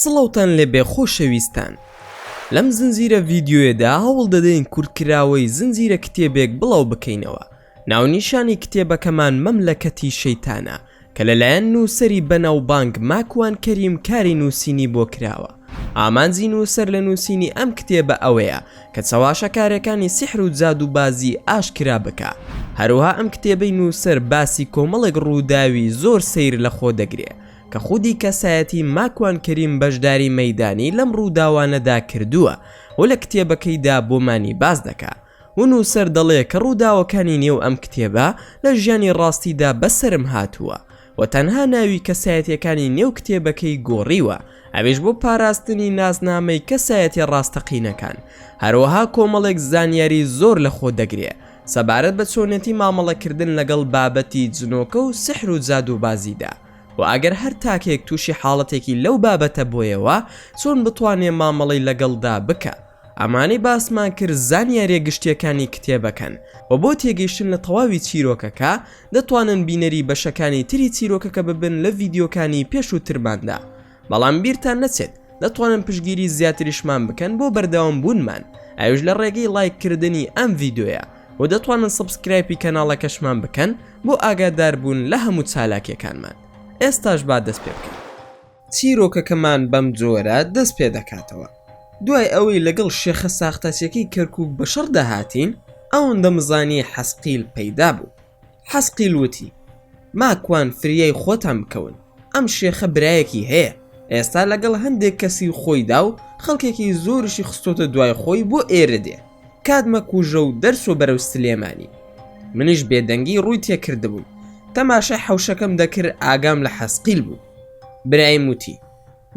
سڵەوتان لێ بێ خۆشەویستان. لەم زنجیرە ڤیدیۆیەدا هەوڵ دەدەین کورتکراوەی زنجیرە کتێبێک بڵاو بکەینەوە. ناونیشانی کتێبەکەمان مەملەکەتی شەیتانە کە لەلایەن نووسەری بەناوبانگ ماکوان کەریم کاری نووسینی بۆ کراوە. ئامانجی نووسەر لە نووسینی ئەم کتێبە ئەوەیە کە چاواشەکارەکانی سیحر و جادوبازی ئاشکرا بکە. هەروها ئەم کتێبەی نووسەر باسی کۆمەڵێک ڕووداوی زۆر سەیر لە خۆ دەگرێ کە خودی کەسایەتی ماکوان کەریم بەشداری مەیدانی لەم ڕووداوانەدا کردووە و لە کتێبەکەیدا بۆمانی باز دەکا. و نووسەر دەڵێ کە ڕووداوەکانی نێو ئەم کتێبە لە ژیانی ڕاستیدا بەسرم هاتووە و تەنها ناوی کەسایەتیەکانی نێو کتێبەکەی گۆڕیوە، ئەویش بۆ پاراستنی ناسنامەی کەسایەتی ڕاستەقینەکان. هەروەها کۆمەڵێک زانیاری زۆر لە خۆ دەگرێ سەبارەت بە چۆنێتی مامەڵەکردن لەگەڵ بابەتی جنۆکە و سحر و جادوبازیدا، و ئەگەر هەر تاکێک تووشی حاڵەتێکی لەو بابەتە بۆیەوە چۆن بتوانێ مامەڵەی لەگەڵدا بکە. ئەمانەی باسمان کرد زانیاریە گشتیەکانی کتێبەکەن و بۆ تێگەیشتن لە تەواوی چیرۆکەکە دەتوانن بینەری بەشەکانی تری چیرۆکەکە ببن لە ڤیدیۆکانی پێش و ترماندا. بەڵام بیرتان نەچێت دەتوانن پشگیری زیاتریشمان بکەن بۆ بەردەوام بوونمان، ئەوش لە ڕێگەی لایککردنی ئەم ڤیدیۆیە، و دەتوانن سبسکرایبی کەناڵەکەشمان بکەن بۆ ئاگادار بوون لە هەموو چالاکیەکانمان. ئێستاش با دەست پێ بکەین. چیرۆکەکەمان بەم جۆرە دەست پێ دەکاتەوە. دوای ئەوەی لەگەڵ شێخە ساختەچێکی کەرکووک بەشەڕ داهاتین، ئەوەندە مزانی حەسقیل پەیدا بوو. حەسقیل وتی: ماکوان فریای خۆتان بکەون، ئەم شێخە برایەکی هەیە، ئێستا لەگەڵ هەندێک کەسی خۆیدا و خەڵکێکی زۆرشی خستۆتە دوای خۆی بۆ ئێرە دێ، کاتمە کوژە و دەرسۆ بەرەو سلێمانی. منیش بێدەنگی ڕووی تێکردبووم، تەماشای حەوشەکەم دەکرد، ئاگام لە حەسقیل بوو. برایم وتی: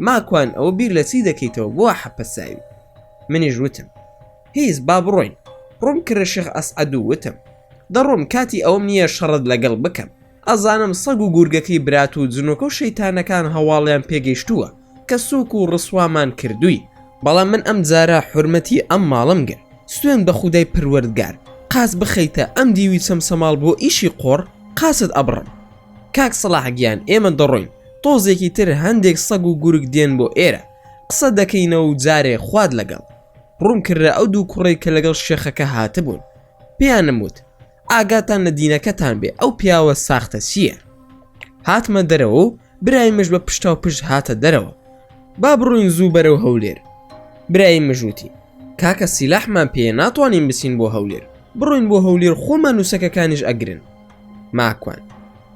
ماکوان ئەوە بیر لە چی دەکەیتەوە بۆ حەپەساوی؟ منیش وتم: هیچ، با بڕۆین. ڕووم کرد شێخ ئەسعەد و وتم: دەڕۆم، کاتی ئەوم نییە شەڕت لەگەڵ بکەم. ئەزانم سەگ و گورگەکەی برات و جنۆکە و شەیتانەکان هەواڵیان پێگەیشتووە کە سووک و ڕسوامان کردووی، بەڵام من ئەم جارە حورمەتی ئەم ماڵم گر. سوێن بە خودای پەروەردگار، قاس بخەیتە ئەم دیوی چەمسەماڵ بۆ ئیشی قۆڕ، قاست ئەبڕم. کاک سەلاحگیان، ئێمە دەڕۆین، تۆزێکی تر هەندێک سەگ و گورگ دێن بۆ ئێرە، قسە دەکەینەوە و جارێ خواد لەگەڵ. ڕوون کردە ئەو دوو کوڕی کە لەگەڵ شێخەکە هاتبوون. پێیانم وت: ئاگاتان لە دینەکەتان بێ، ئەو پیاوە ساختە چییە؟ هاتمە دەرەوە و برایمش بە پشتا و پشت هاتە دەرەوە. با بڕۆین زوو بەرەو هەولێر. برایمش وتی: کاکە سیلاحمان پێ، ناتوانین بچین بۆ هەولێر، بڕۆین بۆ هەولێر، خۆمان نووسەکەکانیش ئەگرن. ماکوان: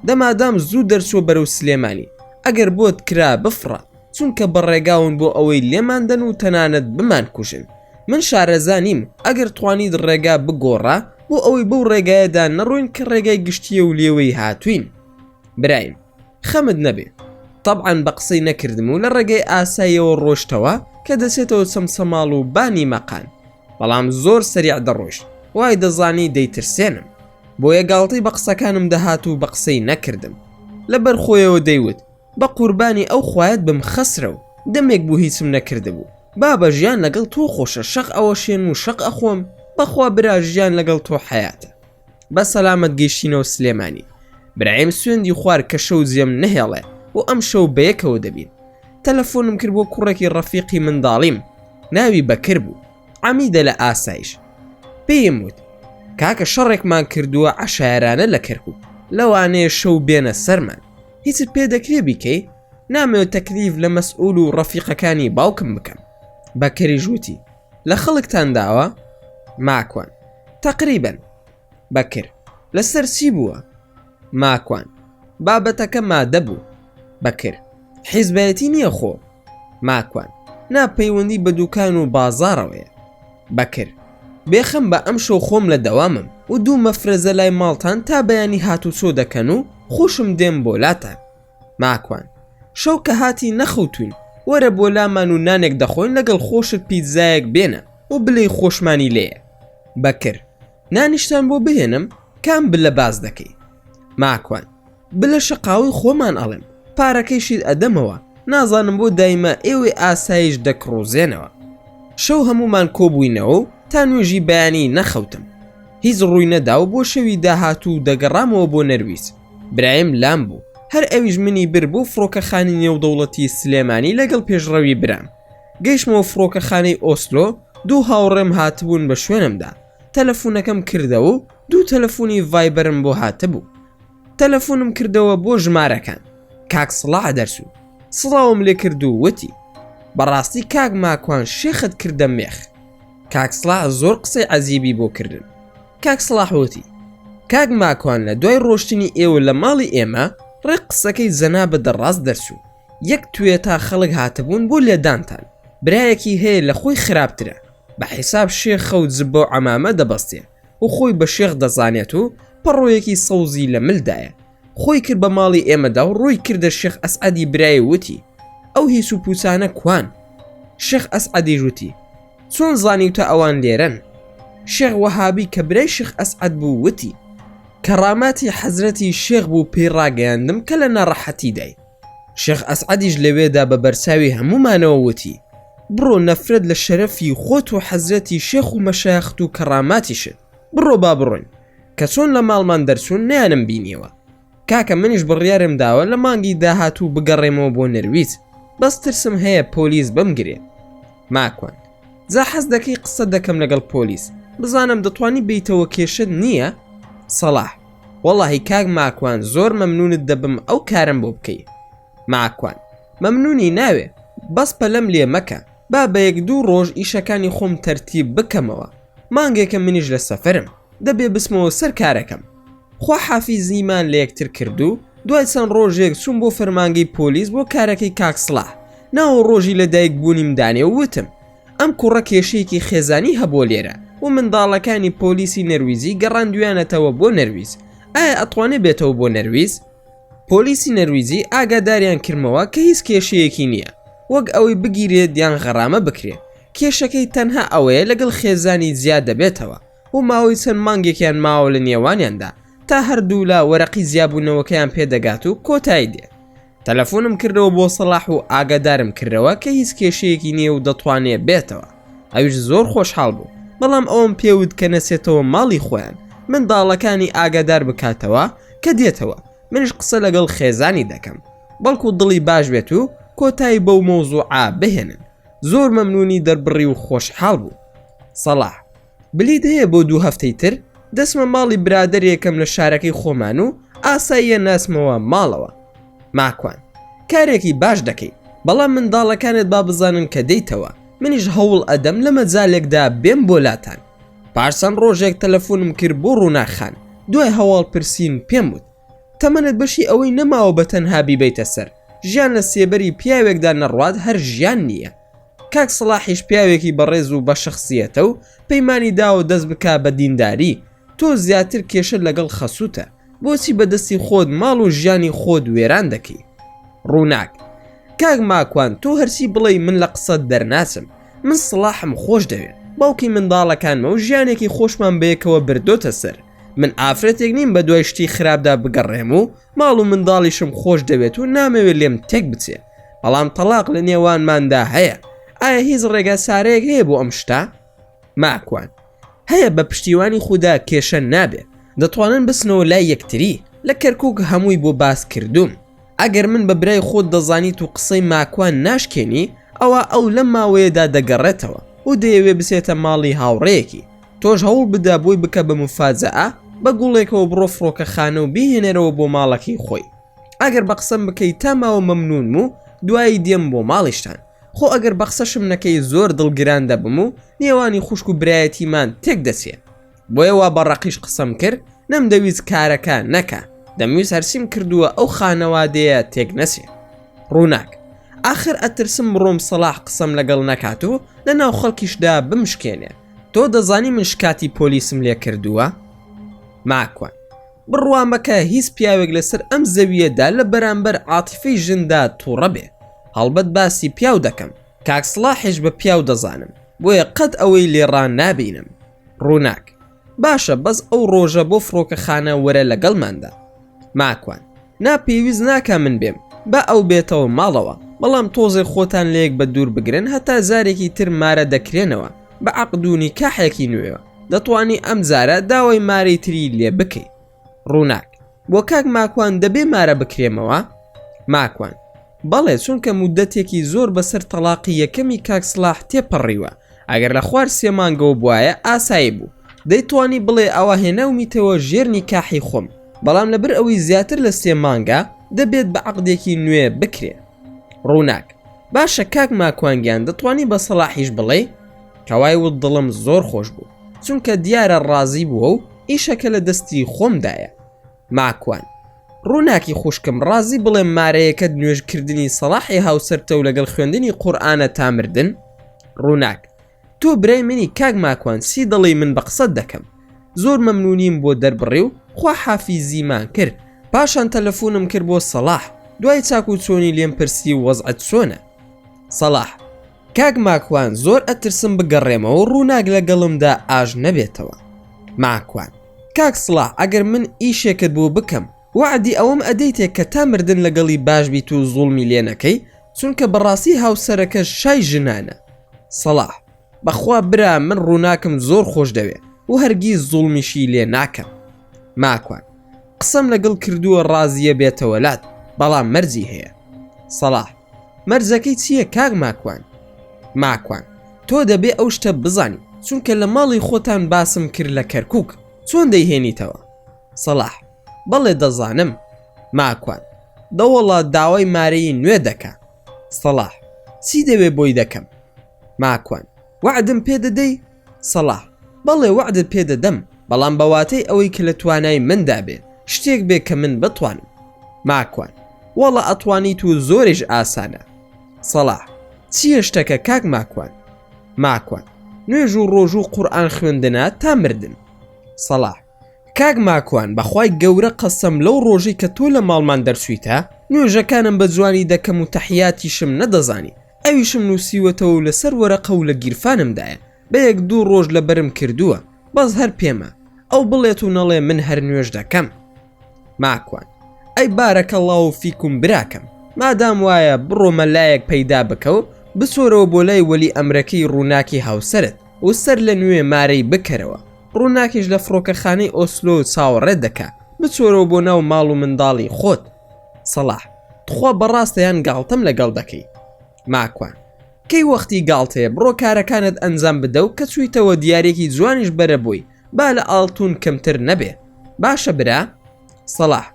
دەمادام زوو دەرچۆ بەرەو سلێمانی، ئەگەر بۆت کرا بفڕە، چونکە بەڕێگاون بۆ ئەوەی لێماندەن و تەنانەت بمان کوژن. من شارەزانیم، ئەگەر توانیت ڕێگا بگۆڕە بۆ ئەوەی بەو ڕێگایەدا نەڕۆین کە ڕێگای گشتیە و لێوەی هاتوین. برایم: خەمت نەبێ، طەبعاً بە قسەی نەکردم و لە ڕێگەی ئاساییەوە ڕۆشتەوە کە دەچێتەوە چەمسەماڵ و بانی مەقان، بەڵام زۆر سەریع دەڕۆشت، وای دەزانی دەیترسێنم، بۆیە گاڵتەی بە قسەکانم دەهات و بە قسەی نەکردم. لەبەر خۆیەوە دەیوت: بە قوربانی ئەو خوایەت بم خەسرە و دەمێک بوو هیچم نەکردبوو، بابە ژیان لەگەڵ تۆ خۆشە، شەق ئەوە شێن و شەق ئەخۆم، بەخوا برا ژیان لەگەڵ تۆ حەیاتە. بە سەلامەت گەیشتینەوە سلێمانی. برایم سوێندی خوار کە شەو جێم نەهێڵێ و ئەم شەو بەیەکەوە دەبین. تەلەفۆنم کرد بۆ کوڕێکی ڕەفیقی منداڵیم، ناوی بەکر بوو، عەمیدە لە ئاسایش. پێیم وت: کاکە شەڕێکمان کردووە عەشایەرانە لە کەرکووک، لەوانەیە شەو بێنە سەرمان، هیچت پێ دەکرێ بیکەی؟ نامەوێت تەکلیف لە مەسئول و ڕەفیقەکانی باوکم بکەم. بەکەریش وتی: لە خەڵکتان داوە؟ ماکوان: تەقریبەن. بەکر: لەسەر چی بووە؟ ماکوان: بابەتەکە مادە بوو. بەکر: حیزبایەتی نییە خۆ؟ ماکوان: ناپەیوەندی بە دوکان و بازاڕەوەیە. بەکر: بێخەم بە ئەم شەو خۆم لە دەوامم و دوو مەفرەزە لای ماڵتان تا بەیانی هاتوچۆ دەکەن و خۆشم دێم بۆ لاتان. ماکوان: شەو کە هاتی نەخەوتوین، وەرە بۆ لامان و نانێک دەخۆین، لەگەڵ خۆشت پیتزایەک بێنە و بڵێ خۆشمانی لێیە. بەکر: نانیشتان بۆ بهێنم؟ کام بلە باز دەکەی؟ ماکوان: بلە شەقاوی خۆمان ئەڵێم، پارەکەیشیت ئەدەمەوە، نازانم بۆ دایمە ئێوەی ئاسایش دەکڕۆزێنەوە. شەو هەمومان کۆبووینەوە و تا نوێژی بەیانی نەخەوتم، هیچ ڕووی نەدا و بۆ شەوی داهاتوو دەگەڕامەوە بۆ نەرویس. برایم لام بوو، هەر ئەویش منی بربوو فڕۆکەخانی نێودەوڵەتی سلێمانی لەگەڵ پێشڕەوی برام. گەیشتمەوە فڕۆکەخانەی ئۆسلۆ، دوو هاوڕێم هاتبوون بە شوێنمدا. تەلەفۆنەکەم کردەوە و دوو تەلەفۆنی ڤایبەرم بۆ هاتبوو. تەلەفۆنم کردەوە بۆ ژمارەکان. کاک سڵاح دەرسوو سڵاوم لێ کرد و وتی بەڕاستی کاک ماکوان شێخت کردە مێخ. کاک سڵاح زۆر قسەی عەزیبی بۆ کردن. کاک سڵاح وتی کاک ماکوان لە دوای ڕۆشتنی ئێوە لە ماڵی ئێمە ڕێک قسەکەی زەنا بە دەڕاست دەرسوو. یەک توێ تا خەڵک هاتبوون بۆ لێدانتان. برایەکی هەیە لە خۆی خراپترە، بە حیساب شێخ خەوت زب بۆ عەمامە دەبەستێ و خۆی بە شێخ دەزانێت و پەڕۆیەکی سەوزی لە ملدایە. خۆی کرد بە ماڵی ئێمەدا و ڕووی کردە شێخ ئەسعەدی برای وتی ئەو هیچ و پوچانە کوان؟ شێخ ئەسعەدی وتی چۆن زانیوتە ئەوان لێرەن؟ شێخ وەهابی کە برای شێخ ئەسعەد بوو وتی کەڕاماتی حەزرەتی شێخ بوو پێی ڕاگەیاندم کە لە ناڕەحەتی دای. شێخ ئەسعەدیش لەوێدا بە بەرچاوی هەمومانەوە وتی بڕۆ نەفرەت لە شەرەفی خۆت و حەزرەتی شێخ و مەشایخت و کەڕاماتیشت بڕۆ با بڕۆین، کە چۆن لە ماڵمان دەرچوون نەیانم بینیەوە. کاکە منیش بڕیارم داوە لە مانگی داهاتوو بگەڕێمەوە بۆ نەرویج، بەس ترسم هەیە پۆلیس بمگرێ. ماکوان جا حەز دەکەی قسە دەکەم لەگەڵ پۆلیس بزانم دەتوانی بیتەوە کێشت نییە؟ سەلاح وەڵاهی کاک ماکوان زۆر مەمنونت دەبم ئەو کارم بۆ بکەی. ماکوان مەمنونی ناوێ، بەس پەلەم لێ مەکە، با بە یەک دوو ڕۆژ ئیشەکانی خۆم تەرتیب بکەمەوە. مانگێکە منیش لە سەفەرم، دەبێ بسمەوە سەر کارەکەم. خوا حافیزیمان لە یەکتر کردو، دوای چەند ڕۆژێک چوون بۆ فەرمانگەی پۆلیس بۆ کارەکەی کاک سڵاح. ناوە ڕۆژی لە دایک بوونیم دانێ و وتم ئەم کوڕە کێشەیەکی خێزانی هەبوو لێرە و منداڵەکانی پۆلیسی نەرویزی گەڕاندویانەتەوە بۆ نەرویز. ئایا ئەتوانێت بێتەوە بۆ نەرویز؟ پۆلیسی نەرویزی ئاگاداریان کردمەوە کە هیچ کێشەیەکی نییە، وەک ئەوەی بگیرێت یان غەرامە بکرێت. کێشەکەی تەنها ئەوەیە لەگەڵ خێزانی زیاد دەبێتەوە و ماوەی چەند مانگێکیان ماوە لە نێوانیاندا تا هەردوو لا وەرەقی زیابوونەوەکەیان پێدەگات و کۆتایی دێت. تەلەفۆنم کردەوە بۆ سەلاح و ئاگادارم کردەوە کە هیچ کێشەیەکی نییە و دەتوانێت بێتەوە. ئەویش زۆر خۆشحاڵ بوو، بەڵام ئەوم پێوت کە نەسێتەوە ماڵی خۆیان منداڵەکانی ئاگادار بکاتەوە کە دێتەوە. منش قسە لەگەڵ خێزانی دەکەم، بەڵکو دڵی باش بێت و کۆتایی بەو مەوزوعا بهێنن. زۆر مەمنونی دەربڕی و خۆشحاڵ بوو. سەلاح بلیت هەیە بۆ 2 هەفتەی تر دەسمە ماڵی برادەرێکم لە شارەکەی خۆمان و ئاساییە ناسمەوە ماڵەوە. ماکوان کارێکی باش دەکەی، بەڵام منداڵەکانت با بزانن کە دەیتەوە. منیش هەوڵ ئەدەم لە مەجالێکدا بێم بۆلاتان. پارسان ڕۆژێک تەلەفۆنم کرد بۆ ڕووناخان، دوای هەواڵ پرسین پێم وت تەمەنت بەشی ئەوەی نەماوە بە تەنها بیبیتە سەر، ژیان لە سێبەری پیاوێکدا نەڕوات هەر ژیان نییە. کاک سڵاحیش پیاوێکی بەڕێز و بە شخصیەتە و پەیمانی داوە دەست بکا بە دینداری. تۆ زیاتر کێشە لەگەڵ خەسووتە، بۆچی بەدەستی خۆت ماڵ و ژیانی خۆت وێران دەکەی؟ ڕووناک کاک ماکوان تۆ هەرچی بڵێ من لە قسەت دەرناچم. من سڵاحم خۆش دەوێت، باوکی منداڵەکانمە و ژیانێکی خۆشمان بەیەکەوە بردۆتە سەر. من ئافرەتێک نیم بە دوای شتی خراپدا بگەڕێم و ماڵ و منداڵیشم خۆش دەوێت و نامەوێت لێم تێک بچێ، بەڵام تەلاق لە نێوانماندا هەیە. ئایا هیچ ڕێگە سارەیەک هەیە بۆ ئەم شتە؟ ماکوان هەیە، بە پشتیوانی خوددا کێشە نابێت، دەتوانن بسنەوە لای یەکتری. لە کەرکووک هەمووی بۆ باس کردوم. ئەگەر من بە برای خۆت دەزانیت و قسەی ماکوان ناشکێنی، ئەوە ئەو لە ماوەیەدا دەگەڕێتەوە و دەیەوێ بسێتە ماڵی هاوڕێیەکی. تۆش هەوڵ بدا بۆی بکە بە مفاجەعە، بە گوڵێکەوە بڕۆ فڕۆکەخانە و بیهێنەرەوە بۆ ماڵەکەی خۆی. ئەگەر بە قسەم بکەیت تا ماوە مەمنون و دوایی دێم بۆ ماڵیشتان. خۆ ئەگەر بە قسەشم نەکەی زۆر دڵگران دەبم و نێوانی خوشک و برایەتیمان تێک دەچێت. بۆیە وا بەڕەقیش قسەم کرد، نەمدەویست کارەکە نەکە، دەمویست هەرسیم کردووە ئەو خانەوادەیە تێک نەچێ. ڕووناک ئاخر ئەترسم بڕۆم سەلاح قسەم لەگەڵ نەکات و لە ناو خەڵکیشدا بمشکێنێ. تۆ دەزانی من شکاتی پۆلیسم لێ کردووە؟ ماکوان بڕوا مەکە هیچ پیاوێک لەسەر ئەم زەویەدا لە بەرامبەر عاتیفەی ژندا تووڕە بێ. هەڵبەت باسی پیاو دەکەم، کاک سڵاحیش بە پیاو دەزانم، بۆیە قەت ئەوەی لێڕان نابینم. ڕووناک باشە، بەس ئەو ڕۆژە بۆ فڕۆکەخانە وەرە لەگەڵماندا. ماکوان ناپێویست ناکە من بێم، بە ئەو بێتەوە ماڵەوە، بەڵام تۆزێ خۆتان لەیەک بە دوور بگرن هەتا زارێکی تر مارە دەکرێنەوە بە عەقدونی کاحێکی نوێوە. دەتوانی ئەم زارە داوای مارەی تری لێ بکەی. ڕووناک بۆ کاک ماکوان دەبێ مارە بکرێمەوە؟ ماکوان: بەڵێ، چونکە مودەتێکی زۆر بەسەر تەلاقی یەکەمی کاک سڵاح تێپەڕیوە. ئەگەر لە خوار 3 مانگەوە بواە ئاسایی بوو، دەیتوانی بڵێ ئەوە هێناومیتەوە ژێر نیکاحی خۆم، بەڵام لەبەر ئەوەی زیاتر لە 3 مانگە دەبێت بە عەقدێکی نوێ بکرێ. ڕووناک: باشە کاک ماکوانگیان، دەتوانی بە سەلاحیش بڵێ؟ کەوای وت دڵم زۆر خۆش بوو، چونکە دیارە ڕازی بووە و ئیشەکە لە دەستی خۆمدایە. ماکوان: ڕووناکی خوشکم، ڕازی بڵێ مارەیەکەت نوێژکردنی سەلاحی هاوسەرتە و لەگەڵ خوێندنی قورئانە تا مردن؟ ڕووناک: تۆ برای منی کاک ماکوان، سی دڵی من بە قسەت دەکەم. زۆر مەمنونیم بۆ دەربڕێ و خوا حافیزیمان کرد. پاشان تەلەفۆنم کرد بۆ سەلاح، دوای چاک و چۆنی لێم پرسی وەزعەت چۆنە. سەلاح: کاک ماکوان، زۆر ئەترسم بگەڕێمەوە و ڕووناک لەگەڵمدا ئاژ نەبێتەوە. ماکوان: کاک سڵاح، ئەگەر من ئیشێکت بۆ بکەم، وعدی ئەوەم ئەدەیتێک کە تا مردن لەگەڵی باش بیت و زوڵمی لێ نەکەی، چونکە بەڕاستی هاوسەرەکە شای ژنانە. سەلاح: بەخوا برا، من ڕووناکم زۆر خۆش دەوێ و هەرگیز زوڵمیشی لێ ناکەم. ماکوان: قسەم لەگەڵ کردووە ڕازیە بێتەوەلات، بەڵام مەرجی هەیە. سەلاح: مەرجەکەی چییە کاک ماکوان؟ ماکوان: تۆ دەبێ ئەو شتە بزانی، چونکە لە ماڵی خۆتان باسم کرد لە کەرکووک، چۆن دەیهێنیتەوە؟ سەلاح: بەڵێ دەزانم. ماکوان: دەوەڵا داوای مارەی نوێ دەکا. سەلاح: چی دەوێ بۆی دەکەم؟ ماکوان: وعدم پێدەدەی؟ سەلاح: بەڵێ، وعدت پێدەدەم، بەڵام بەواتەی ئەوەی کە لە توانای مندا بێ، شتێک بێ کە من بتوانم. ماکوان: وەڵا ئەتوانیت و زۆریش ئاسانە. سەلاح: چییە شتەکە کاک ماکوان؟ ماکوان: نوێژ و ڕۆژ و قورئان خوێندنە تا مردن. سەلاح: کاک ماکوان، بەخوای گەورە قەسەم لەو ڕۆژەی کە تۆ لە ماڵمان دەرچوویتە، نوێژەکانم بە جوانی دەکەم و تەحیاتیشم نەدەزانی، ئەویشم نووسیوەتەوە و لەسەر وەرەقە و لە گیرفانمدایە، بە 1-2 ڕۆژ لە بەرم کردووە، بەس هەر پێمە ئەو بڵێت و نەڵێ من هەر نوێژ دەکەم. ماکوان: ئەی بارەکەڵڵاو فیکم براکەم، مادام وایە بڕۆ مەلایەک پەیدا بکە و بچۆرەوە بۆ لای وەلی ئەمرەکەی ڕووناکی هاوسەرت و سەر لە نوێ مارەی بکەرەوە. ڕووناکیش لە فڕۆکەخانەی ئۆسلۆ چاوەڕێت دەکا، بچۆرەوە بۆ ناو ماڵ و منداڵی خۆت. سەلاح: تخوا بەڕاستەیان گاڵتەم لەگەڵ دەکەی. ماکوان: کەی وەختی گاڵتەیە، بڕۆ کارەکانت ئەنجام بدە و کە چوویتەوە دیارێکی جوانیش بەرە بووی، با لە ئاڵتون کەمتر نەبێ. باشە برا؟ سەلاح: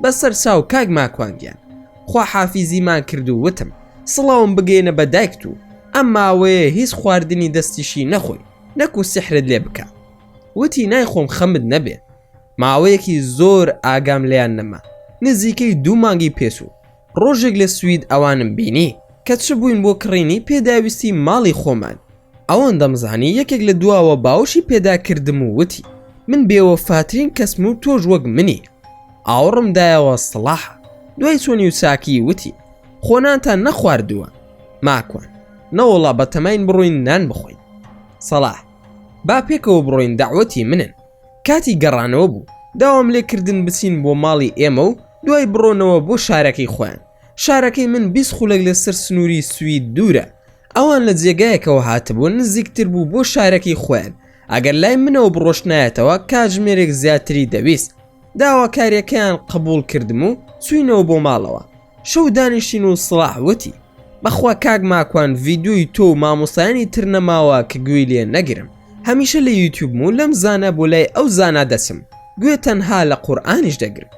بەسەر چاو کاک ماکوانگیان، خوا حافیزیمان کرد و وتم سڵاوم بگەێنە بە دایکت و ئەم ماوەیە هیچ خواردنی دەستیشی نەخۆی، نەکو سحرت لێ بکە. وتی نایخۆم خەمت نەبێ. ماوەیەکی زۆر ئاگام لێیان نەما، نزیکەی 2 مانگی پێچوو. ڕۆژێک لە سوید ئەوانم بینی کە چ بووین بۆ کڕینی پێداویستی ماڵی خۆمان. ئەوەن دەمزانی یەکێک لە دواوە باوشی پێدا کردم و وتی من بێوەفاترین کەسم و تۆش وەک منی. ئاوڕم دایەوە سڵاح. دوای چۆنی و چاکی وتی خۆنانتان نەخواردووە. ماکوان: نەوەڵا بە تەماین بڕۆین نان بخۆین. سەلاح: با پێکەوە بڕۆین، داوەتی منن. کاتی گەڕانەوە بوو، داوام لێکردن بچین بۆ ماڵی ئێمە و دوای بڕۆنەوە بۆ شارەکەی خۆیان. شارەکەی من 20 خولەک لەسەر سنووری سوید دوورە. ئەوان لە جێگایەکەوە هاتبوو، نزیکتر بوو بۆ شارەکەی خۆیان. ئەگەر لای منەوە بڕۆشنایەتەوە کاتژمێرێک زیاتری دەویست. داواکاریەکەیان قبول کردم و چوینەوە بۆ ماڵەوە. شەو دانیشتین و سڵاح وتی بەخوا کاک ماکوان، ڤیدیۆی تۆ و مامۆستایانی تر نەماوە کە گوێی لێ نەگرم. هەمیشە لە یوتیوبم و لەم زانە بۆ لای ئەو زانا دەچم، گوێ تەنها لە قورئانیش دەگرم.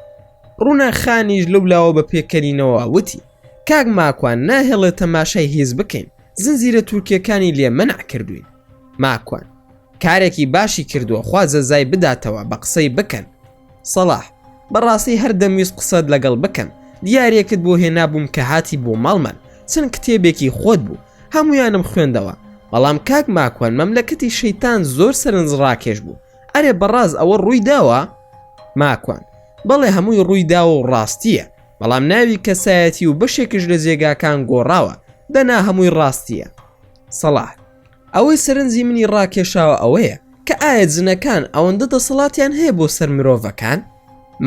ڕووناخانیش لەولاوە بە پێکەنینەوە وتی کاک ماکوان، ناهێڵێ تەماشای هیز بکەین، زنجیرە تورکیەکانی لێ مەنع کردوین. ماکوان: کارێکی باشی کردووە، خوا جەزای بداتەوە، بە قسەی بکەن. سەلاح: بەڕاستی هەر دەمویست قسەت لەگەڵ بکەم، دیارێکت بۆ هێنابووم کە هاتی بۆ ماڵمان، چەند کتێبێکی خۆت بوو، هەمویانم خوێندەوە. بەڵام کاک ماکوان، مەملەکەتی شەیتان زۆر سەرنجڕاکێش بوو. ئەرێ بەڕاز ئەوە ڕووی داوە؟ ماکوان: بەڵێ هەمووی ڕووی داوە و ڕاستیە، بەڵام ناوی کەسایەتی و بەشێکش لە جێگاکان گۆڕاوە، دەنا هەمووی ڕاستیە. سەلاح: ئەوەی سەرنجی منی ڕاکێشاوە ئەوەیە کە ئایا جنەکان ئەوەندە دەسەڵاتیان هەیە بۆ سەر مرۆڤەکان؟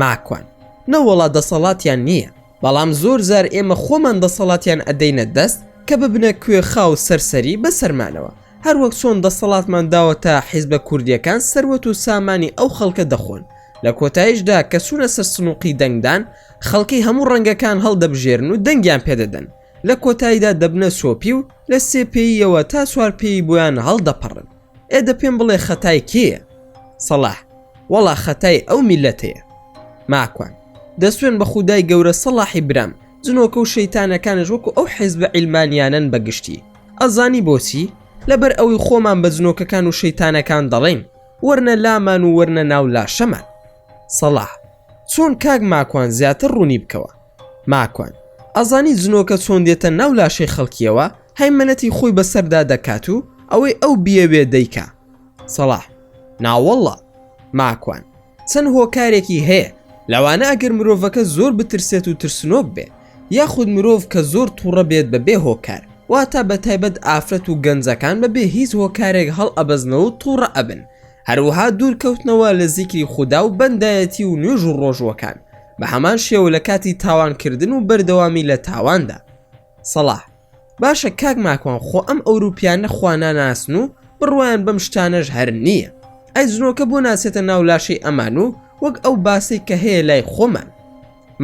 ماکوان: نەوەڵا دەسەڵاتیان نییە، بەڵام زۆر زار ئێمە خۆمان دەسەڵاتیان ئەدەینە دەست کە ببنە کوێ خاو سەرسەری بەسەرمانەوە، هەروەک چۆن دەسەڵاتمان داوەتە حیزبە کوردیەکان سەروەت و سامانی ئەو خەڵکە دەخۆن، لە کۆتاییشدا کە چوونە سەر سنووقی دەنگدان خەڵکی هەموو ڕەنگەکان هەڵدەبژێرن و دەنگیان پێدەدەن لە کۆتاییدا دەبنە سۆپی و لە 3 پێیەوە تا 4 پێی بۆیان هەڵدەپەڕن. ئێدە پێم بڵێ خەتای کێیە؟ سەلاح: وەڵا خەتای ئەو میلەتەیە. ماکوان: دەسوێن بە خودای گەورە سەلاحی برام، جنۆکە و شەیتانەکانش وەکو ئەو حیزبە عیلمانیانن بەگشتی. ئەزانی بۆچی؟ لەبەر ئەوەی خۆمان بە جنۆکەکان و شەیتانەکان دەڵێن وەرنە لامان و وەرنە ناو لاشەمان. سەلاح: چۆن کاک ماکوان زیاتر ڕوونی بکەوە؟ ماکوان: ئەزانی جنۆکە چۆن دێتە ناو لاشەی خەڵکیەوە هەیمەنەتی خۆی بەسەردا دەکات و ئەوەی ئەو بیەوێ دەیکا. سەلاح: ناوەڵڵا. ماکوان: چەند هۆکارێکی هەیە، لەوانە ئەگەر مرۆڤەکە زۆر بترسێت و ترسنۆک بێ، یاخود مرۆڤ کە زۆر تووڕە بێت بەبێ هۆکار، واتە بە تایبەت ئافرەت و گەنجەکان بەبێ هیچ هۆکارێک هەڵ ئەبەزنەوە و تووڕە ئەبن. هەروەها دوورکەوتنەوە لە زیکری خودا و بەندایەتی و نوێژ و ڕۆژوەکان بە هەمان شێوە لە کاتی تاوانکردن و بەردەوامی لە تاواندا. سەلاح: باشە کاک ماکوان، خۆ ئەم ئەوروپیانە خوانە ناسن و بڕوایان بەم شتانەش هەر نییە. ئەی جنۆکە بۆ ناسێتە ناو لاشەی ئەمان و وەک ئەو باسی کە هەیە لای خۆمان.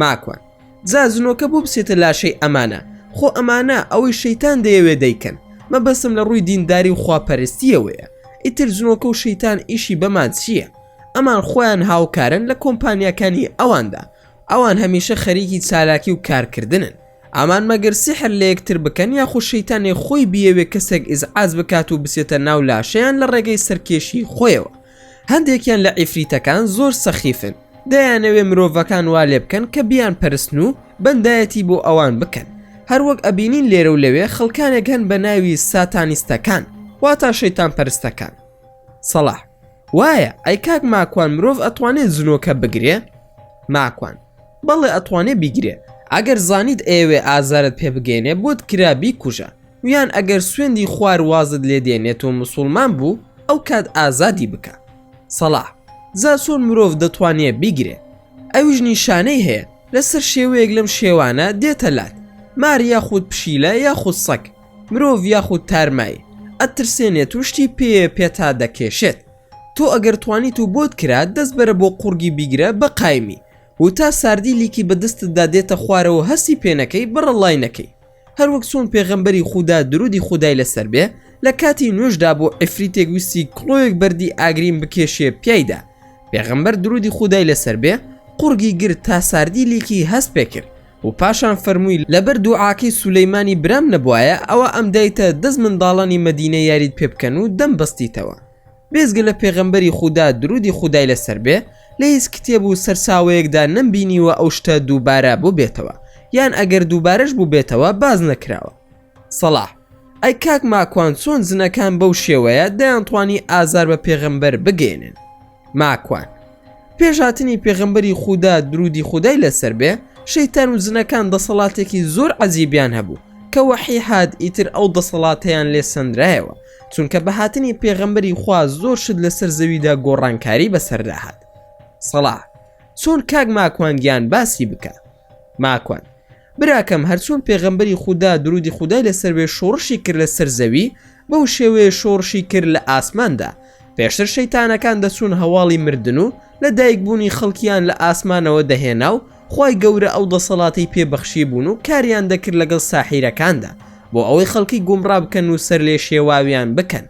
ماکوان: جا جنۆکە بۆ بسێتە لاشەی ئەمانە؟ خۆ ئەمانە ئەوەی شەیتان دەیەوێ دەیکەن، مەبەستم لە ڕووی دینداری و خواپەرستیەوەیە. ئیتر جنۆکە و شەیتان ئیشی بەمان چییە؟ ئەمان خۆیان هاوکارن لە کۆمپانیاکانی ئەواندا، ئەوان هەمیشە خەریکی چالاکی و کارکردنن. ئامان مەگەر سیحر لە یەکتر بکەن یاخود شەیتانێ خۆی بیەوێ کەسێک ئیزعاج بکات و بسێتە ناو لاشەیان لە ڕێگەی سەرکێشی خۆیەوە. هەندێکیان لە عیفریتەکان زۆر سەخیفن، دەیانەوێ مرۆڤەکان وا لێ بکەن کە بیان پەرستن و بەندایەتی بۆ ئەوان بکەن. هەروەک ئەبینین لێرە و لەوێ خەڵکانێک هەن بە ناوی ساتانیستەکان، واتە شەیتان پەرستەکان. سەلاح: وایە ئەی کاک ماکوان، مرۆڤ ئەتوانێت جنۆکە بگرێ؟ ماکوان: بەڵێ ئەتوانێ بیگرێ، ئەگەر زانیت ئێوێ ئازارت پێ بگەێنێ بۆت کرا بیکوژە، ویان ئەگەر سوێندی خوار وازت لێ دێنێت و مسڵمان بوو ئەو کات ئازادی بکە. سەلاح: جا چۆن مرۆڤ دەتوانێت بیگرێ؟ ئەویش نیشانەی هەیە، لەسەر شێوەیەک لەم شێوانە دێتە لات، مار یاخود پشیلە یاخود سەگ، مرۆڤ یاخود تارمای، ئەترسێنێت و شتی پێتا دەکێشێت. تۆ ئەگەر توانیت و بۆت کرات دەست بەرە بۆ قورگی بیگرە بە قایمی و تا ساردی لیکی بەدەستتدا دێتە خوارەوە هەستی پێنەکەی بڕەڵای نەکەی. هەروەک چۆن پێغەمبەری خودا درودی خودای لەسەر بێ لە کاتی نوێژدا بۆ عفریتێک ویستی کڵۆیەک بەردی ئاگرین بکێشێ پیایدا، پێغەمبەر درودی خودای لەسەر بێ قورگی گرت تا ساردی لیکی هەست پێ کرد و پاشان فەرمووی لەبەر دوعاکەی سولەیمانی برام نەبوایە ئەوە ئەم دایتە دەست منداڵانی مەدینە یاریت پێ بکەن و دەم بەستیتەوە. بێزگە لە پێغەمبەری خودا درودی خودای لەسەر بێ لە هیچ کتێب و سەرساوەیەکدا نەمبینیوە ئەو شتە دووبارە بوو بێتەوە، یان ئەگەر دووبارەش بوو بێتەوە باز نەکراوە. سەلاح: ئەی کاک ماکوان، چۆن جنەکان بەو شێوەیە دەیانتوانی ئازار بە پێغەمبەر بگەێنن؟ ماکوان: پێش هاتنی پێغەمبەری خودا درودی خودای لەسەر بێ شەیتان و جنەکان دەسەڵاتێکی زۆر عەجیبیان هەبوو کە وەحی هات، ئیتر ئەو دەسەڵاتەیان لێ سەندرایەوە، چونکە بە هاتنی پێغەمبەری خوا زۆر شت لەسەر زەویدا گۆڕانکاری بەسەردا هات. سەلاح: چۆن کاک ماکوان گیان باسی بکە؟ ماکوان: براکەم، هەرچۆن پێغەمبەری خودا درودی خودای لەسەر بێ شۆڕشی کرد لەسەر زەوی، بەو شێوەیە شۆڕشی کرد لە ئاسماندا. پێشتر شەیتانەکان دەچوون هەواڵی مردن و لە دایکبوونی خەڵکیان لە ئاسمانەوە دەهێنا و خوای گەورە ئەو دەسەڵاتی پێبەخشی بوون و کاریان دەکرد لەگەڵ ساحیرەکاندا بۆ ئەوەی خەڵکی گومڕا بکەن و سەر لێ شێواویان بکەن.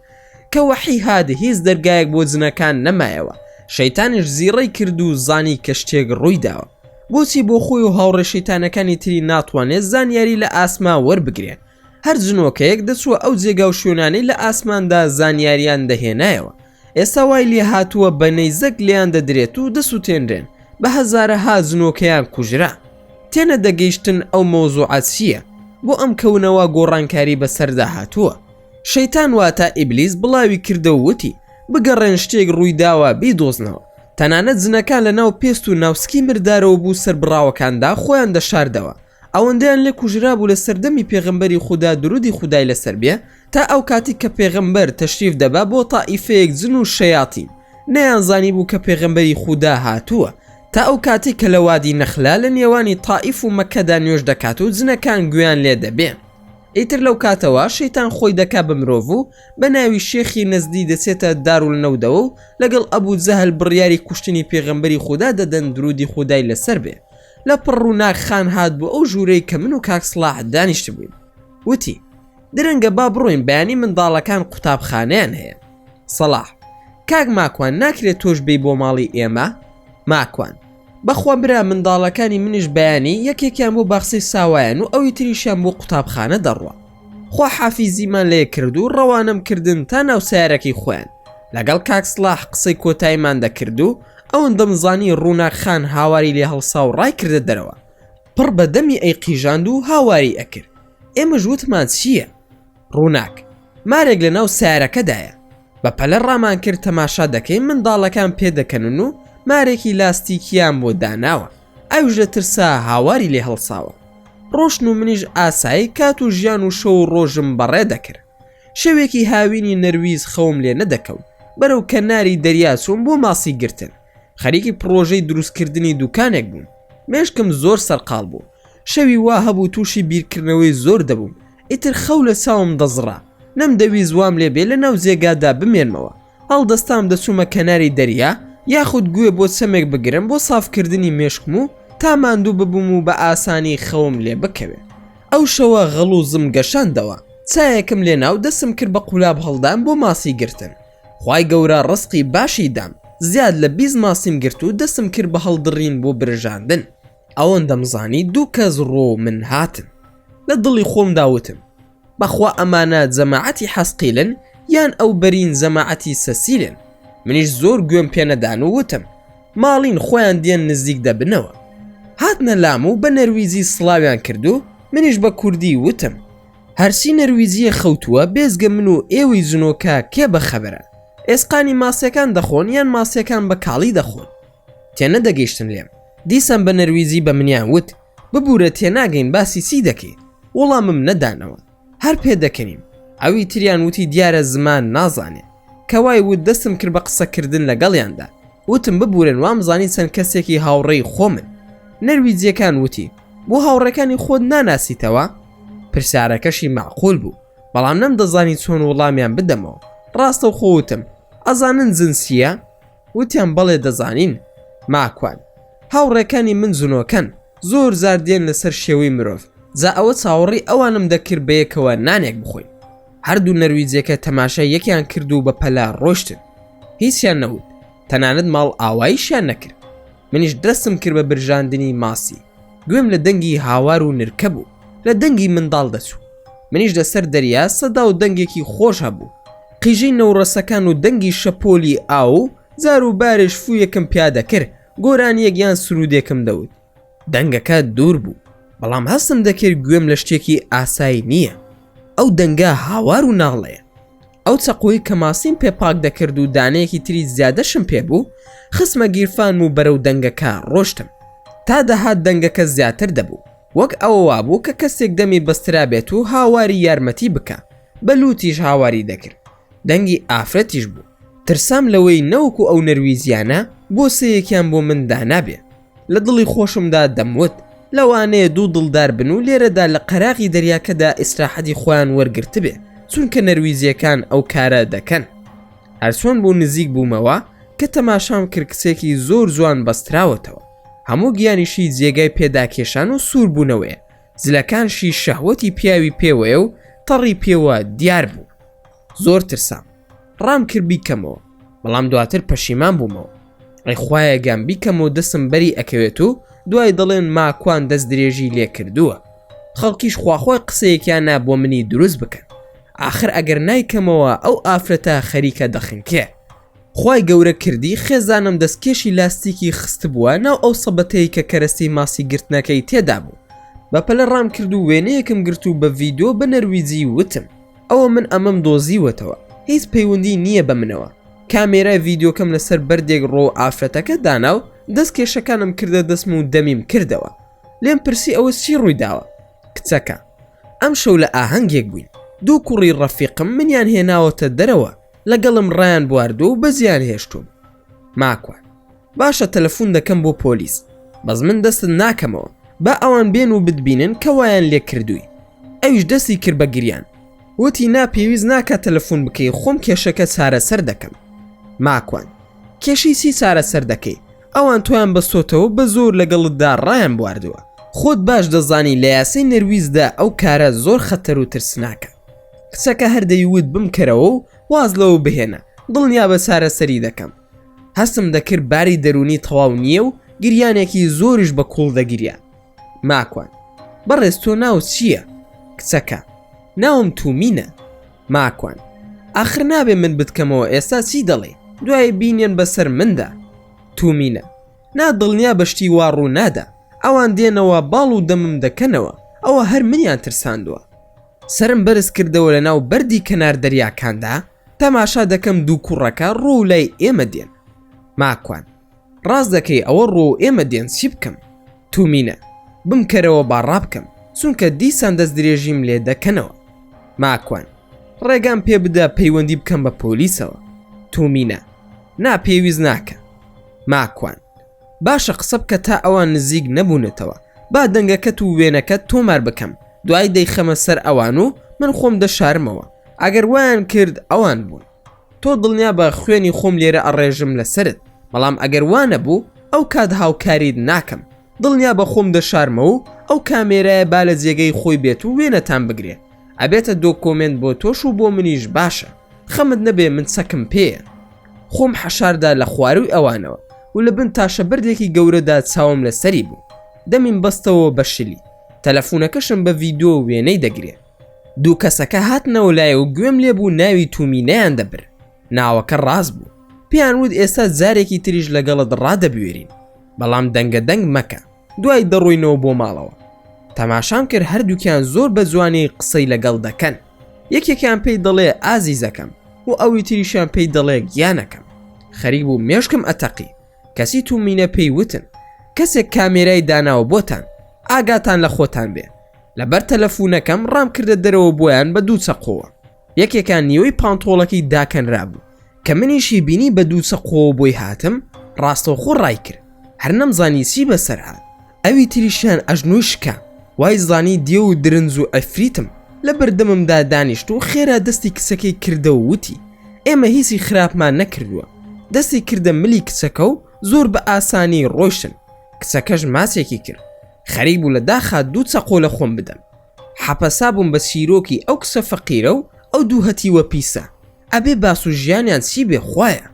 کە وەحی هات هیچ دەرگایەک بۆ جنەکان نەمایەوە، شەیتانیش زیڕەی کرد و زانی کە شتێک ڕوویداوە. بۆچی بۆ خۆی و هاوڕێ شەیتانەکانی تری ناتوانێت زانیاری لە ئاسمان وەربگرێت؟ هەر جنۆکەیەک دەچووە ئەو جێگا و شوێنانەی لە ئاسماندا زانیاریان دەهێنایەوە. ئێستا وای لێ هاتووە بە نەیزەک لێیان دەدرێت و دەسووتێنرێن، بە هەزارەها جنۆکەیان کوژرا. تێنە دەگەیشتن ئەو مۆزوعات چییە؟ بۆ ئەم کەونەوە گۆڕانکاری بەسەردا هاتووە. شەیتان واتە ئیبلیس بڵاوی کردە و وتی بگەڕێن شتێک ڕوویداوە بیدۆزنەوە. تەنانەت جنەکان لە ناو پێست و ناوسکی مردارەوە بوو سەر بڕاوەکاندا خۆیان دەشاردەوە. ئەوەندەیان لێ کوژرا بوو لە سەردەمی پێغەمبەری خودا درودی خودای لەسەر بێ تا ئەو کاتی کە پێغەمبەر تەشریف دەبا بۆ تائیفەیەک جن و شەیاطین نەیانزانی بوو کە پێغەمبەری خودا هاتووە، تا ئەو کاتی کە لە وادی نەخلا لە نێوانی تائیف و مەکەدا نوێژ دەکات و جنەکان گویان لێ دەبێن. ئیتر لەو کاتەوە شەیتان خۆی دەکا بە مرۆڤ و بە ناوی شێخی نەزدی دەچێتە دارولنەودەوە و لەگەڵ ئەبوو جەهل بڕیاری کوشتنی پێغەمبەری خوددا دەدەن درودی خودای لەسەر بێ. لە پڕ ڕووناک خان هات بۆ ئەو ژوورەی کە من و کاک سڵاح دانیشت بووین. وتی درەنگە با بڕۆین بەیانی منداڵەکان قوتابخانەیان هەیە. سەڵاح کاک ماکوان ناکرێت تۆش بێی بۆ ماڵی ئێمە؟ ماکوان بەخوا برا منداڵەکانی منیش بەیانی یەکێکیان بۆ باخسەی ساوایان و ئەوی تریشیان بۆ قوتابخانە دەڕوە. خوا حافیزیمان لێ کرد و ڕەوانم کردن تا ناو سیارەکەی خۆیان. لەگەڵ کاک سڵاح قسەی کۆتاییمان دەکرد و ئەوەندەم زانی ڕووناک خان هاواری لێ هەڵسا و ڕای کردە دەرەوە. پڕ بەدەمی ئەی قیژاند و هاواری ئەکرد. ئێمەش وتمان چییە؟ ڕووناک مارێک لە ناو سیارەکەدایە. بە پەلە ڕامان کرد تەماشا دەکەین منداڵەکان پێدەکەنن و مارێکی لاستیکیان بۆ داناوە. ئەوش لە ترسا هاواری لێ هەڵساوە. ڕۆشن و منیش ئاسایی کات و ژیان و شەو و ڕۆژم بەڕێ دەکرد. شەوێکی هاوینی نەرویز خەوم لێ نەدەکەوت. بەرەو کەناری دەریا چوون بۆ ماسی گرتن. خەریکی پرۆژەی دروستکردنی دوکانێک بوون. مێشکم زۆر سەرقاڵ بوو. شەوی وا هەبوو تووشی بیرکردنەوەی زۆر دەبووم. ئیتر خەو لە چاوم دەزڕا. نەمدەویست وام لێ بێ لە ناو جێگادا بمێنمەوە. هەڵدەستام دەچوومە کەناری دەریا یاخود گوێ بۆ چەمێک بگرم بۆ سافکردنی مێشکم و تا ماندوو ببووم و بە ئاسانی خەوم لێ بکەوێ. ئەو شەوە غەڵوزم گەشاندەوە. چایەکم لێ ناو دەسم کرد بە قولاب هەڵدان بۆ ماسی گرتن. خوای گەورە ڕزقی باشی دام. زیاد لە 20 ماسیم گرت و دەسم کرد بە هەڵدڕین بۆ برژاندن. ئەوەندەم زانی دوو کەس ڕۆ من هاتن. لە دڵی خۆم داوتم بەخوا ئەمانە جەماعەتی حەسقیلن یان ئەو بەرین جەماعەتی سەسیلن. منیش زۆر گوێم پێنەدان و وتم ماڵین خۆیان دێن نزیک دەبنەوە. هاتنە لام و بە نەرویزی سڵاویان کردو. منیش بە کوردی وتم هەرچی نەرویزیە خەوتووە بێزگە من و ئێوەی جنۆکە کێ بەخەبەرە؟ ئێسقانی ماسیەکان دەخۆن یان ماسیەکان بە کاڵی دەخۆن؟ تێنەدەگەیشتن لێم. دیسان بە نەرویزی بە منیان وت ببوورە تێناگەین باسی چی دەکەی؟ وەڵامم نەدانەوە. هەر پێ دەکەنیم. ئەوی تریان وتی دیارە زمان نازانێ. کەوای وت دەستم کرد بە قسەکردن لەگەڵیاندا. وتم ببورن وامزانی چەند کەسێکی هاوڕێی خۆمن. نەرویزیەکان وتی بۆ هاوڕێکانی خۆت ناناسیتەوە؟ پرسیارەکەشی معقول بوو بەڵام نەم دەزانی چۆن وەڵامیان بدەمەوە. ڕاستە خۆوتم ئەزانن جنسیە؟ وتیان بەڵێ دەزانین. ماکوان هاوڕێکانی من جنۆکەن زۆر زاردێن لەسەر شێوەی مرۆڤ. جا ئەوە چاوەڕی ئەوانم دەکرد بەیەکەوە نانێک بخۆین. هەردوو نەرویزیەکە تەماشای یەکیان کرد و بە پەلا ڕۆشتن. هیچیان نەوت. تەنانەت ماڵ ئاواییشیان نەکرد. منیش دەستم کرد بە برژاندنی ماسی. گوێم لە دەنگی هاوار و نرکە بوو. لە دەنگی منداڵ دەچوو. منیش لەسەر دەریا سەدا و دەنگێکی خۆش هەبوو. قیژەی نەورەسەکان و دەنگی شەپۆلی ئاو زار و بارش فوویەکم پیادە کرد. گۆرانیەک یان سرودێکم دەوت. دەنگەکە دوور بوو. بەڵام هەستم دەکرد گوێم لە شتێکی ئاسایی نییە. ئەو دەنگە هاوار و ناڵەیە. ئەو چەقۆی کە ماسیم پێ پاک دەکرد و دانەیەکی تری زیادەشم پێ بوو خسمە گیرفان و بەرەو دەنگەکە ڕۆشتم. تا دەهات دەنگەکە زیاتر دەبوو. وەک ئەوە وابوو کە کەسێک دەمی بەسترا بێت و هاواری یارمەتی بکە. بەلوتیش هاواری دەکرد. دەنگی ئافرەتیش بوو. ترسام لەوەی نەوەکو ئەو نەرویزیانە بۆ سەیەکیان بۆ من دانابێ. لە دڵی خۆشمدا دەموت لەوانەیە دوو دڵدار بن و لێرەدا لە قەراغی دەریاکەدا ئیسراحەتی خۆیان وەرگرت بێ چونکە نەرویزیەکان ئەو کارە دەکەن. هەرچۆن بۆ نزیک بوومەوە کە تەماشام کرد کچێکی زۆر جوان بەستراوەتەوە. هەموو گیانیشی جێگای پێداکێشان و سوور بوونەوەیە. زلەکانشی شەهوەتی پیاوی پێوەیە و تەڕی پێوە دیار بوو. زۆر ترسام. ڕام کرد بیکەمەوە. بەڵام دواتر پەشیمان بوومەوە. ئەی خوایە گام بیکەمەوە دەسم بەری ئەکەوێت و دوای دەڵێن ماکوان دەست درێژی لێ کردووە. خەڵکیش خواخۆی قسەیەکیانە بۆ منی دروست بکەن. آخر ئەگەر نایکەمەوە ئەو ئافرەتە خەریکە دەخنکێ. خوای گەورە کردی خێزانم دەستکێشی لاستیکی خست بووە ناو ئەو سەبەتەی کە کەرەسەی ماسی گرتنەکەی تێدا بوو. بەپەلە ڕام کرد و وێنەیەکم گرت و بە ڤیدیۆ بە نەرویزی وتم ئەوە من ئەمەم دۆزیوەتەوە. هیچ پەیوەندی نییە بە منەوە. کامێرای ڤیدیۆکەم لەسەر بەردێک ڕۆ ئافرەتەکە دانا و دەست کێشەکانم کردە دەسم و دەمیم کردەوە. لێم پرسی ئەوە چی ڕوویداوە؟ کچەکە ئەم شەو لە ئاهەنگێک بووین. دوو کوڕی ڕەفیقم منیان هێناوەتە دەرەوە لەگەڵم ڕایان بواردو و بەزیان هێشتوم. ماکوان باشە تەلەفۆن دەکەم بۆ پۆلیس. بەس من دەستت ناکەمەوە. با ئەوان بێن و بتبینن کە وایان لێ کردووی. ئەویش دەستی کرد بە گریان. وتی ناپێویست ناکات تەلەفۆن بکەی، خۆم کێشەکە چارەسەر دەکەم. ماکوان: کێشەی چی چارەسەر دەکەی؟ ئەوان تۆیان بەستۆتەوە بە زۆر لەگەڵتدا ڕایان بواردووە. خۆت باش دەزانی لە یاسەی نەرویزدا ئەو کارە زۆر خەتەر و ترسناکە. کچەکە هەردەیوت بمکەرەوە و واز لەوە بهێنە، دڵنیا بە چارەسەری دەکەم. هەستم دەکرد باری دەرونی تەواو نییە و گریانێکی زۆریش بە کوڵ دەگریا. ماکوان: بەڕێز تۆ ناو چییە؟ کچەکە: ناوم تومینە. ماکوان: ئاخر نابێ من بتکەمەوە، ئێستا چی دەڵێ؟ دوای بینێن بەسەر مندا. تومینە: نادڵنیا بەشتی وا ڕوو نادا، ئەوان دێنەوە باڵ و دەمم دەکەنەوە، ئەوە هەر منیان ترساندووە. سرم بەرز کردەوە لە ناو بەردی کەنار دەریاکاندا، تەماشا دەکەم دوو کوڕەکە ڕوو لای ئێمە دێن. ماکوان: ڕاست دەکەی ئەوە ڕوو ئێمە دێن چی بکەم؟ تومینە: بمکەرەوە باڕا بکەم، چونکە دیسان دەست درێژیم لێ دەکەنەوە. ماکوان: ڕێگام پێ بدە پەیوەندی بکەم بە پۆلیسەوە. تومینە: ناپێویست ناکە. ماکوان: باشە قسە بکە تا ئەوان نزیک نەبوونێتەوە، با دەنگەکەت و وێنەکەت تۆمار بکەم، دوای دەیخەمە سەر ئەوان و من خۆم دەشارمەوە. ئەگەر وایان کرد ئەوان بوون، تۆ دڵنیا بە خوێنی خۆم لێرە ئەڕێژم لەسرت، بەڵام ئەگەر وانە بوو ئەو کات هاوکاریت ناکەم، دڵنیا بە خۆم دەشارمە و ئەو کامێرایە با لە جێگەی خۆی بێت و وێنەتان بگرێ، ئەبێتە دۆکۆمنت بۆ تۆش و بۆ منیش باشە، خەمت نەبێ من چەکم پێیە. خۆم حەشاردا لە خواروی ئەوانەوە و لە بن تاشە بەردێکی گەورەدا چاوم لەسەری بوو. دەمیم بەستەوە بە شلی، تەلەفۆنەکەشم بە ڤیدیۆ و وێنەی دەگرێ. دوو کەسەکە هاتنەوە لایە و گوێم لێبوو ناوی تومینەیان دەبر. ناوەکە ڕاست بوو. پێیان وت ئێستا جارێکی تریش لەگەڵت ڕادەبوێرین، بەڵام دەنگە دەنگ مەکە، دوای دەڕۆینەوە بۆ ماڵەوە. تەماشام کرد هەردووکیان زۆر بە جوانی قسەی لەگەڵ دەکەن. یەکێکیان پێی دەڵێ ئازیزەکەم و ئەوی تریشیان پێی دەڵێ گیانەکەم. خەریک بوو مێشکم ئەتەقی. کەسی تومینە پێی وتن: کەسێک کامێرای داناوە بۆتان، ئاگاتان لە خۆتان بێ. لەبەر تەلەفۆنەکەم ڕام کردە دەرەوە بۆیان بە دوو چەقۆوە. یەکێکان نیوەی پانتۆڵەکەی داکەنرابوو کە منیشی بینی بە دوو چەقۆوە بۆی هاتم، ڕاستەوخۆ ڕای کرد، هەر نەمزانی چی بەسەر هات. ئەوی تریشیان ئەژنۆی شکا، وای زانی دێ و درنج و ئەفریتم. لە بەردەممدا دانیشت و خێرا دەستی کچەکەی کردە و وتی: ئێمە هیچی خراپمان نەکردووە. دەستی کردە ملی کچەکە و زۆر بە ئاسانی ڕۆیشتن. کچەکەش ماسێکی کرد. خەریک بوو لە داخا دوو چەقۆ لە خۆم بدەم. حەپەسا بووم بە چیرۆکی ئەو کچە فەقیرە و ئەو دوو هەتیوە پیسە. ئەبێ باس و ژیانیان چی بێ خوایە.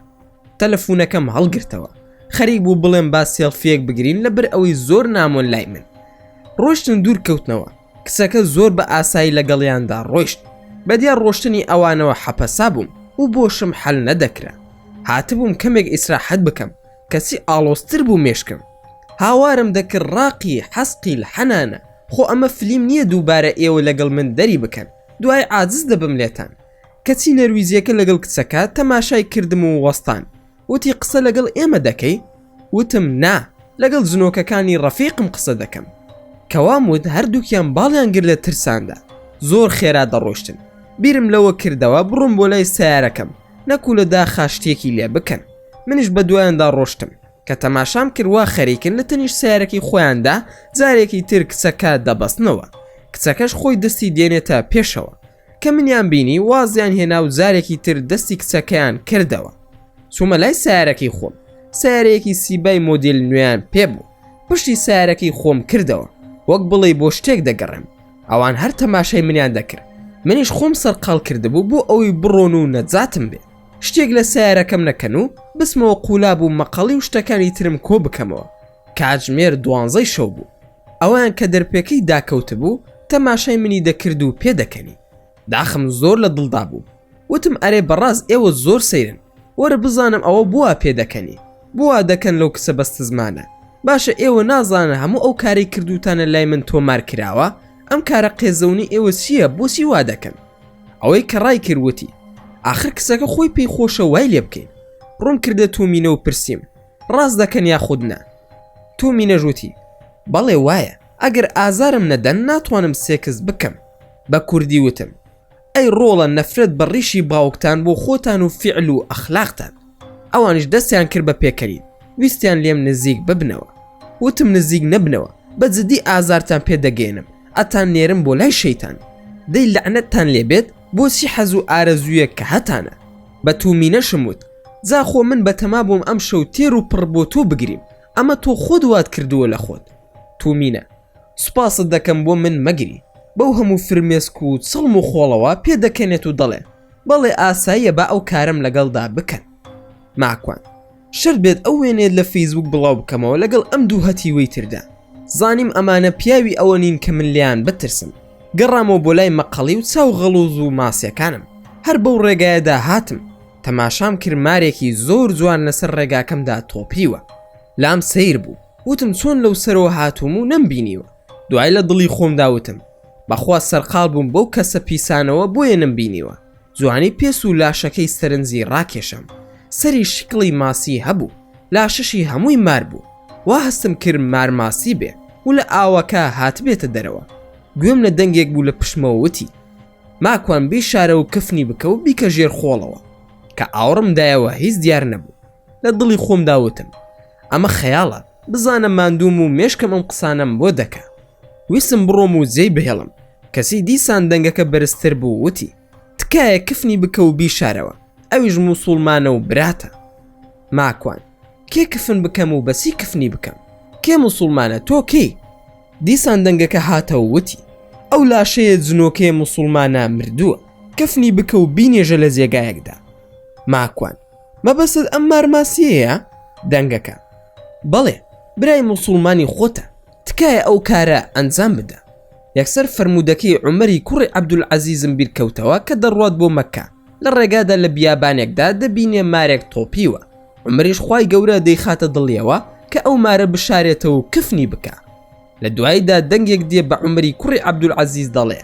تەلەفۆنەکەم هەڵگرتەوە. خەریک بوو بڵێم با سێڵفیەک بگرین لەبەر ئەوەی زۆر نامۆن لای من. ڕۆشتن دوور کەوتنەوە. کچەکە زۆر بە ئاسایی لەگەڵیاندا ڕۆیشت. بەدیار ڕۆشتنی ئەوانەوە حەپەسا بووم و بۆشم حەل نەدەکرا. هاتبووم کەمێک ئیسراحەت بکەم، کەسی ئاڵۆستر بوو مێشکم. هاوارم دەکرد ڕاقی حەسقی لە حەنانە، خۆ ئەمە فلیم نییە دووبارە ئێوە لەگەڵ من دەری بکەن، دوای عاجز دەبم لێتان. کەچی نەرویزیەکە لەگەڵ کچەکە تەماشای کردم و وەستان. وتی: قسە لەگەڵ ئێمە دەکەی؟ وتم: نا، لەگەڵ جنۆکەکانی ڕەفیقم قسە دەکەم. کەوام وت هەردووکیان باڵیان گر لە ترساندا. زۆر خێرا دەڕۆشتن. بیرم لەوە کردەوە بڕۆم بۆ لای سیارەکەم، نەکو لە داخا شتێکی لێ بکەن. منیش بە دوایاندا ڕۆشتم کە تەماشام کردوا خەریکن لە تەنیش سیارەکی خۆیاندا جارێکی تر کچەکە دەبەستنەوە. کچەکەش خۆی دەستی دێنێتە پێشەوە کە منیان بینی وازیان هێنا و جارێکی تر دەستی کچەکەیان کردەوە. چوومە لای سیارەکەی خۆم. سیارەیەکی سیبای مۆدیل نوێیان پێبوو. پشتی سیارەکەی خۆم کردەوە، وەک بڵێ بۆ شتێک دەگەڕێم. ئەوان هەر تەماشای منیان دەکرد. منیش خۆم سەرقاڵ کردبوو بۆ ئەوەی بڕۆن و نەجاتم بێ، شتێک لە سیارەکەم نەکەن و بسمەوە قولاب و مەقەڵی و شتەکانی ترم کۆ بکەمەوە. کاتژمێر 12 شەو بوو. ئەوان کە دەرپێکەی داکەوت بوو تەماشای منی دەکرد و پێدەکەنی. داخم زۆر لە دڵدا بوو. وتم: ئەرێ بەڕاست ئێوە زۆر سەیرن، وەرە بزانم ئەوە بووە پێدەکەنی، بووە دەکەن لەو کسە بەستە زمانە. باشە ئێوە نازانە هەموو ئەو کاری کردوتانە لای من تۆمار کراوە؟ ئەم کارە قێزەونی ئێوە چییە؟ بۆچی وا دەکەن؟ ئەوەی کە ڕای کردوتی: ئاخر کسەکە خۆی پێی خۆشە وای لێ بکەین. ڕوون کردە تومینە و پرسییم: ڕاست دەکەن یاخود نا؟ تومینە ژووتی: بەڵێ وایە، ئەگەر ئازارم نەدەن ناتوانم سێکس بکەم. بە کوردی وتم: ئەی ڕۆڵە نەفرەت بە ڕیشی باوکتان بۆ خۆتان و فیعل و ئەخلاقتان. ئەوانش دەستیان کرد بە پێکەنین، ویستیان لێم نزیک ببنەوە. وتم: نزیک نەبنەوە، بە جدی ئازارتان پێدەگەێنم، ئەتان نێرم بۆ لای شەیتان. دەی لەعنەتتان لێبێت بۆچی حەز و ئارەزوویەک کە هەتانە بە تومینە شموت زاخۆ من بەتەما بووم ئەم شەو تێر و پڕ بۆ تۆ بگریم ئەمە تۆ خۆت وات کردووە لە خۆت. تومینە سوپاست دەکەم بۆ من مەگری بەو هەموو فرمێسک و سەڵم و خۆڵەوە پێ دەکەنێت و دەڵێ بەڵێ ئاساییە بە ئەو کارم لەگەڵدا بکەن. ماکوان شەر بێت ئەو وێنێت لە فەیسبوک بڵاو بکەمەوە لەگەڵ ئەم دوو هەتی وەی تردا. زانیم ئەمانە پیاوی ئەوە نین کە من لیان بترسم. گەڕامەوە بۆ لای مەقەڵی و چاو غەڵوز و ماسیەکانم هەر بەو ڕێگایەدا هاتم تەماشام کرد مارێکی زۆر جوان لەسەر ڕێگاکەمدا تۆپیوە. لام سیر بوو وتم چۆن لەو سەرەوە هاتووم و نەمبینیوە. دوای لە دڵی خۆم داوتم بەخوا سەرقاڵ بووم بەو کەسە پیسانەوە بۆیە نەمبینیوە. جوانی پێس و لاشەکەی سەرنجی ڕاکێشم. سەری شکڵی ماسی هەبوو لاشەشی هەمووی مار بوو. وا هەستم کرد مارماسی بێ و لە ئاوەکە هات بێتە دەرەوە. گوێم لە دەنگێک بوو لە پشمەوە وتی ماکوان بیشارە و کفنی بکە و بیکە ژێر خۆڵەوە کە ئاوڕمدایەوە هیچ دیار نەبوو. لە دڵی خۆم داوتم ئەمە خەیاڵە بزانە ماندووم و مێشکم ئەم قسانم بۆ دەکا. ویسم بڕۆم و جێی بهێڵم. کەسی دیسان دەنگەکە بەرزتر بوو وتی تکایە کفنی بکە و بیشارەوە ئەویش موسڵمانە و براتە. ماکوان کێ کفن بکەم و بەسی کفنی بکەم کێ موسڵمانە تۆ کێی؟ دیسان دەنگەکە هاتەوە وتی ئەو لاشەیە جنۆکەیە موسڵمانە مردووە کەفنی بکە و بینێژە لە جێگایەکدا. ماکوان مەبەست ئەم مارماسیەیە؟ دەنگەکە بەڵێ برای موسڵمانی خۆتە تکایە ئەو کارە ئەنجام بدە. یەکسەر فەرمودەکەی عومەری کوڕی عەبدولعەزیزم بیرکەوتەوە کە دەڕوات بۆ مەککە. لە ڕێگادا لە بیابانێکدا دەبینێ مارێک تۆپیوە. عومەریش خوای گەورە دەیخاتە دڵیەوە کە ئەو مارە بشارێتەوە و کفنی بکە. لە دواییدا دەنگێک دێ بە عومەری کوڕی عەبدولعەزیز دەڵێ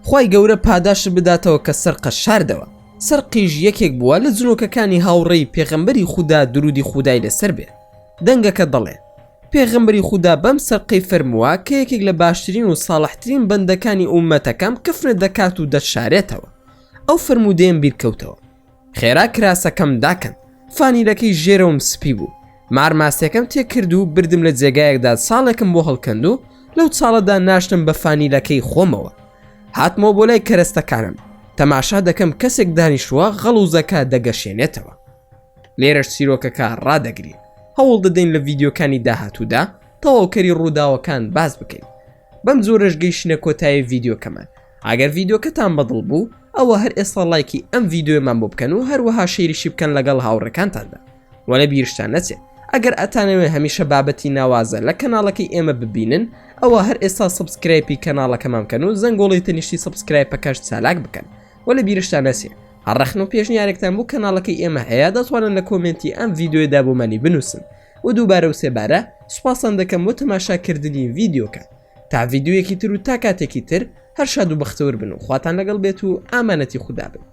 خوای گەورە پاداش بداتەوە کە سەرقە شاردەوە. سەرقیش یەکێک بووە لە جنۆکەکانی هاوڕێی پێغەمبەری خودا درودی خودای لەسەر بێ. دەنگەکە دەڵێ پێغەمبەری خودا بەم سەرقەی فەرمووە کە یەکێک لە باشترین و ساڵحترین بەندەکانی ئومەتەکەم کفنە دەکات و دەشارێتەوە. ئەو فەرمودەیەم بیرکەوتەوە. خێرا کراسەکەم داکەن. فانیلەکەی ژێرەوەم سپی بوو. مارماسیەکەم تێکرد و بردم لە جێگایەکدا ساڵێکم بۆ هەڵکەند و لەو چاڵەدا ناشتم بە فانیلەکەی خۆمەوە. هاتمەوە بۆ لای کەرەستەکانم. تەماشا دەکەم کەسێک دانیشتووە غەڵوزەکە دەگەشێنێتەوە. لێرەش چیرۆکەکە ڕادەگری. هەوڵ دەدەین لە ڤیدیۆکانی داهاتوودا تەواوکەری ڕووداوەکان باز بکەین. بەم زۆرەش گەیشتنە کۆتایی ڤیدیۆکەمان. ئەگەر ڤیدیۆکەتان بەدڵ بوو ئەوە هەر ئێستا لایکی ئەم ڤیدیۆمان بۆ بکەن و هەروەها شێریشی بکەن لەگەڵ هاوڕەکانتاندا. وەلە بیرشتان نەچێت ئەگەر ئەتانەوێت هەمیشە بابەتی ناوازە لە کەناڵەکەی ئێمە ببینن ئەوە هەر ئێستا سبسکرایبی کەناڵەکەمان بکەن و زەنگۆڵی تەنیشتی سبسکرایبەکەش چالاک بکەن. وەلە بیرشتان نەچێت هەڕەخن و پێشنیارێکتان بۆ کەناڵەکەی ئێمە هەیە دەتوانن لە کۆمنتی ئەم ڤیدیۆدا بۆمانی بنووسن و دووبارە و سێبارە سوپاسان دەکەم بۆ تەماشاکردنی ڤیدیۆکە. تا ڤیدیۆیەکی تر و تا کاتێکی تر هەر شاد و بەختەور بن و خواتان لەگەڵ بێت و ئامانەتی خودا بن.